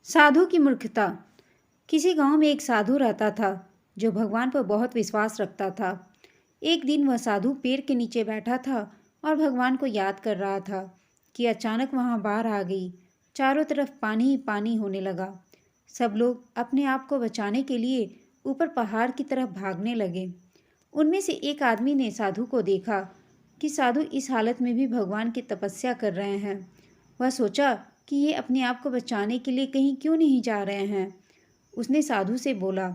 साधु की मूर्खता। किसी गांव में एक साधु रहता था जो भगवान पर बहुत विश्वास रखता था। एक दिन वह साधु पेड़ के नीचे बैठा था और भगवान को याद कर रहा था कि अचानक वहां बाढ़ आ गई। चारों तरफ पानी ही पानी होने लगा। सब लोग अपने आप को बचाने के लिए ऊपर पहाड़ की तरफ भागने लगे। उनमें से एक आदमी ने साधु को देखा कि साधु इस हालत में भी भगवान की तपस्या कर रहे हैं। वह सोचा कि ये अपने आप को बचाने के लिए कहीं क्यों नहीं जा रहे हैं। उसने साधु से बोला,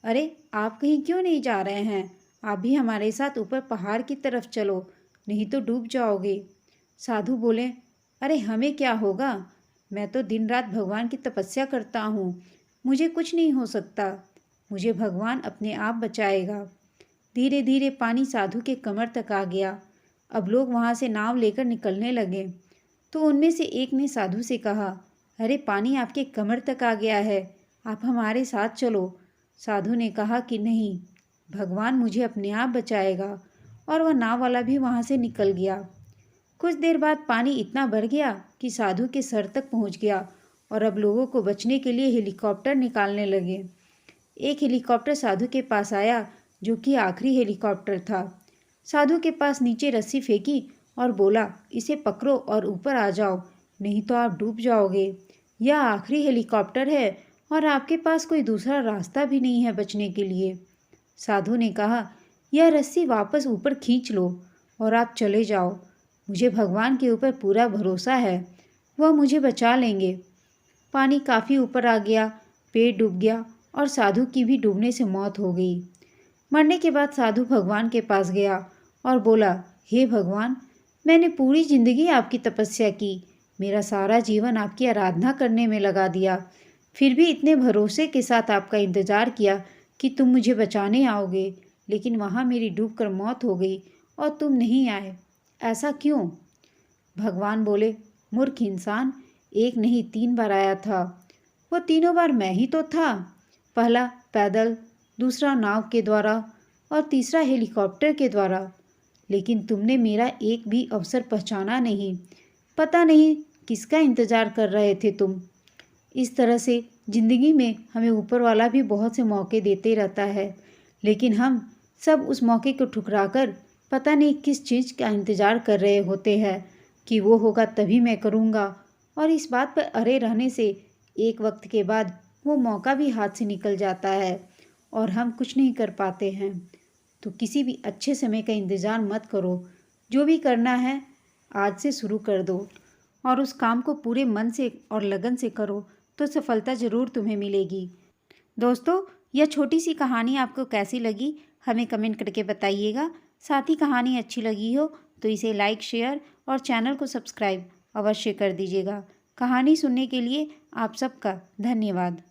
अरे आप कहीं क्यों नहीं जा रहे हैं? आप भी हमारे साथ ऊपर पहाड़ की तरफ चलो, नहीं तो डूब जाओगे। साधु बोले, अरे हमें क्या होगा? मैं तो दिन रात भगवान की तपस्या करता हूँ, मुझे कुछ नहीं हो सकता। मुझे भगवान अपने आप बचाएगा। धीरे धीरे पानी साधु के कमर तक आ गया। अब लोग वहाँ से नाव लेकर निकलने लगे। तो उनमें से एक ने साधु से कहा, अरे पानी आपके कमर तक आ गया है, आप हमारे साथ चलो। साधु ने कहा कि नहीं, भगवान मुझे अपने आप बचाएगा। और वह नाव वाला भी वहाँ से निकल गया। कुछ देर बाद पानी इतना बढ़ गया कि साधु के सर तक पहुँच गया और अब लोगों को बचने के लिए हेलीकॉप्टर निकालने लगे। एक हेलीकॉप्टर साधु के पास आया जो कि आखिरी हेलीकॉप्टर था। साधु के पास नीचे रस्सी फेंकी और बोला, इसे पकड़ो और ऊपर आ जाओ, नहीं तो आप डूब जाओगे। यह आखिरी हेलीकॉप्टर है और आपके पास कोई दूसरा रास्ता भी नहीं है बचने के लिए। साधु ने कहा, यह रस्सी वापस ऊपर खींच लो और आप चले जाओ। मुझे भगवान के ऊपर पूरा भरोसा है, वह मुझे बचा लेंगे। पानी काफ़ी ऊपर आ गया, पेड़ डूब गया और साधु की भी डूबने से मौत हो गई। मरने के बाद साधु भगवान के पास गया और बोला, हे भगवान, मैंने पूरी जिंदगी आपकी तपस्या की, मेरा सारा जीवन आपकी आराधना करने में लगा दिया, फिर भी इतने भरोसे के साथ आपका इंतज़ार किया कि तुम मुझे बचाने आओगे, लेकिन वहाँ मेरी डूबकर मौत हो गई और तुम नहीं आए। ऐसा क्यों? भगवान बोले, मूर्ख इंसान, एक नहीं 3 बार आया था। वो तीनों बार मैं ही तो था। पहला पैदल, दूसरा नाव के द्वारा और तीसरा हेलीकॉप्टर के द्वारा। लेकिन तुमने मेरा एक भी अवसर पहचाना नहीं। पता नहीं किसका इंतज़ार कर रहे थे तुम। इस तरह से ज़िंदगी में हमें ऊपर वाला भी बहुत से मौके देते रहता है, लेकिन हम सब उस मौके को ठुकराकर पता नहीं किस चीज़ का इंतज़ार कर रहे होते हैं कि वो होगा तभी मैं करूँगा। और इस बात पर अड़े रहने से एक वक्त के बाद वो मौका भी हाथ से निकल जाता है और हम कुछ नहीं कर पाते हैं। तो किसी भी अच्छे समय का इंतज़ार मत करो। जो भी करना है आज से शुरू कर दो और उस काम को पूरे मन से और लगन से करो, तो सफलता ज़रूर तुम्हें मिलेगी। दोस्तों, यह छोटी सी कहानी आपको कैसी लगी हमें कमेंट करके बताइएगा। साथ ही कहानी अच्छी लगी हो तो इसे लाइक, शेयर और चैनल को सब्सक्राइब अवश्य कर दीजिएगा। कहानी सुनने के लिए आप सबका धन्यवाद।